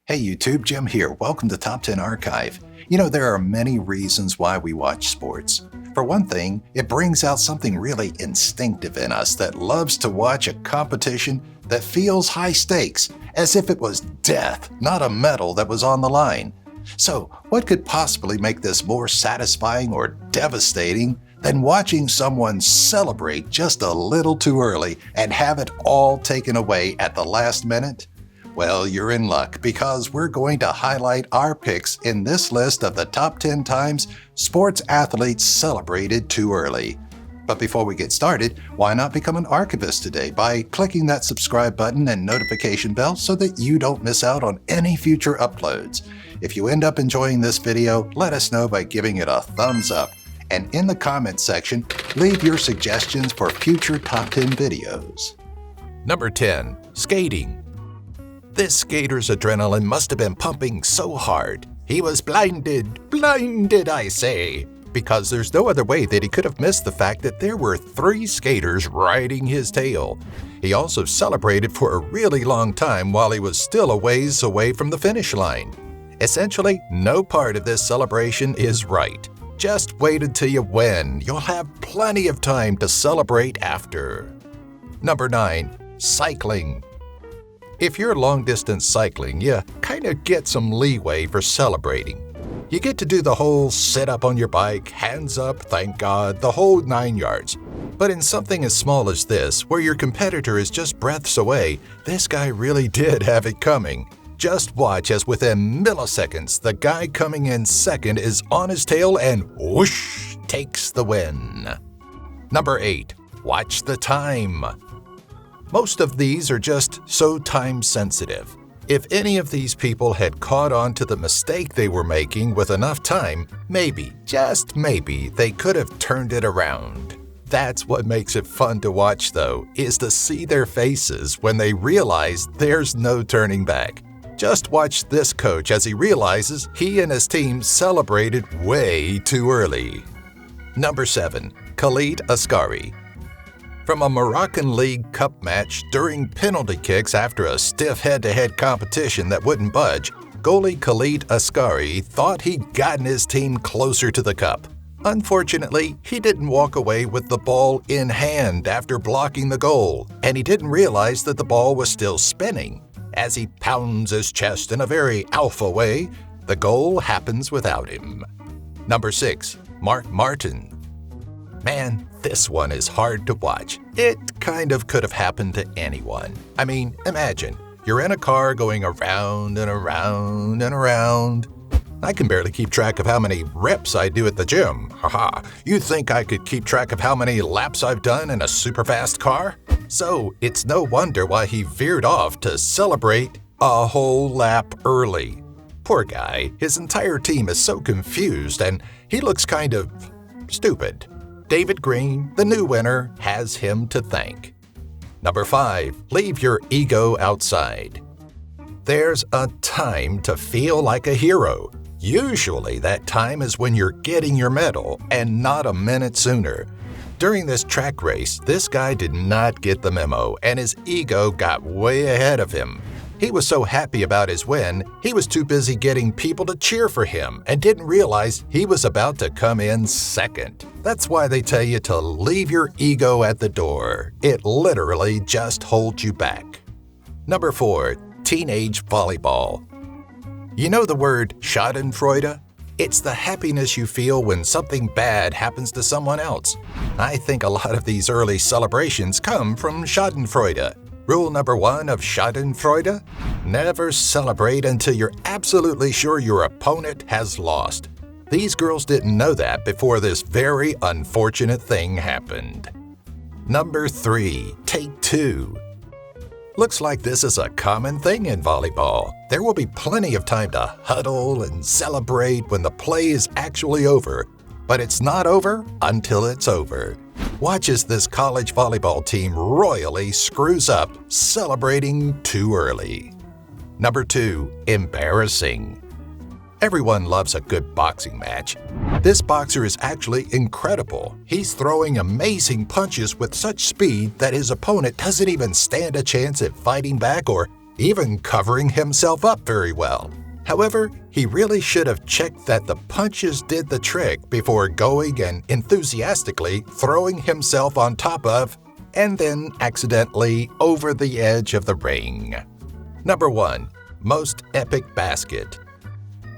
Hey YouTube, Jim here. Welcome to Top 10 Archive. You know, there are many reasons why we watch sports. For one thing, it brings out something really instinctive in us that loves to watch a competition that feels high stakes, as if it was death, not a medal that was on the line. So, what could possibly make this more satisfying or devastating than watching someone celebrate just a little too early and have it all taken away at the last minute? Well, you're in luck because we're going to highlight our picks in this list of the top 10 times sports athletes celebrated too early. But before we get started, why not become an archivist today by clicking that subscribe button and notification bell so that you don't miss out on any future uploads. If you end up enjoying this video, let us know by giving it a thumbs up. And in the comments section, leave your suggestions for future top 10 videos. Number 10. Skating. This skater's adrenaline must have been pumping so hard. He was blinded I say, because there's no other way that he could have missed the fact that there were 3 skaters riding his tail. He also celebrated for a really long time while he was still a ways away from the finish line. Essentially, no part of this celebration is right. Just wait until you win. You'll have plenty of time to celebrate after. Number 9. Cycling. If you're long-distance cycling, you kind of get some leeway for celebrating. You get to do the whole sit up on your bike, hands up, thank God, the whole 9 yards. But in something as small as this, where your competitor is just breaths away, this guy really did have it coming. Just watch as within milliseconds, the guy coming in second is on his tail and whoosh, takes the win. Number 8. Watch the time. Most of these are just so time-sensitive. If any of these people had caught on to the mistake they were making with enough time, maybe, just maybe, they could have turned it around. That's what makes it fun to watch, though, is to see their faces when they realize there's no turning back. Just watch this coach as he realizes he and his team celebrated way too early. Number 7. Khalid Ascari. From a Moroccan League Cup match during penalty kicks after a stiff head-to-head competition that wouldn't budge, goalie Khalid Ascari thought he'd gotten his team closer to the cup. Unfortunately, he didn't walk away with the ball in hand after blocking the goal, and he didn't realize that the ball was still spinning. As he pounds his chest in a very alpha way, the goal happens without him. Number 6. Mark Martin. Man, this one is hard to watch. It kind of could have happened to anyone. I mean, imagine, you're in a car going around and around and around. I can barely keep track of how many reps I do at the gym. Haha, you think I could keep track of how many laps I've done in a super fast car? So, it's no wonder why he veered off to celebrate a whole lap early. Poor guy, his entire team is so confused and he looks kind of stupid. David Green, the new winner, has him to thank. Number 5. Leave your ego outside. There's a time to feel like a hero. Usually that time is when you're getting your medal, and not a minute sooner. During this track race, this guy did not get the memo, and his ego got way ahead of him. He was so happy about his win, he was too busy getting people to cheer for him and didn't realize he was about to come in second. That's why they tell you to leave your ego at the door. It literally just holds you back. Number 4. Teenage volleyball. You know the word schadenfreude? It's the happiness you feel when something bad happens to someone else. I think a lot of these early celebrations come from schadenfreude. Rule number 1 of schadenfreude? Never celebrate until you're absolutely sure your opponent has lost. These girls didn't know that before this very unfortunate thing happened. Number 3. Take 2. Looks like this is a common thing in volleyball. There will be plenty of time to huddle and celebrate when the play is actually over, but it's not over until it's over. Watch as this college volleyball team royally screws up, celebrating too early. Number 2. Embarrassing. Everyone loves a good boxing match. This boxer is actually incredible. He's throwing amazing punches with such speed that his opponent doesn't even stand a chance at fighting back or even covering himself up very well. However, he really should have checked that the punches did the trick before going and enthusiastically throwing himself on top of, and then accidentally over the edge of the ring. Number 1. Most epic basket.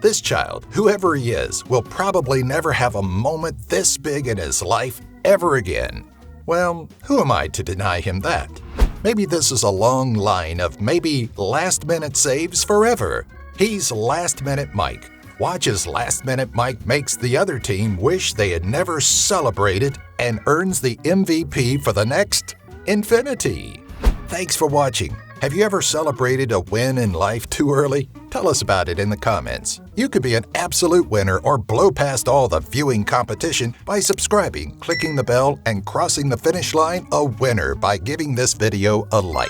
This child, whoever he is, will probably never have a moment this big in his life ever again. Well, who am I to deny him that? Maybe this is a long line of maybe last-minute saves forever. He's last-minute Mike. Watch as last-minute Mike makes the other team wish they had never celebrated and earns the MVP for the next infinity. Thanks for watching. Have you ever celebrated a win in life too early? Tell us about it in the comments. You could be an absolute winner or blow past all the viewing competition by subscribing, clicking the bell, and crossing the finish line a winner by giving this video a like.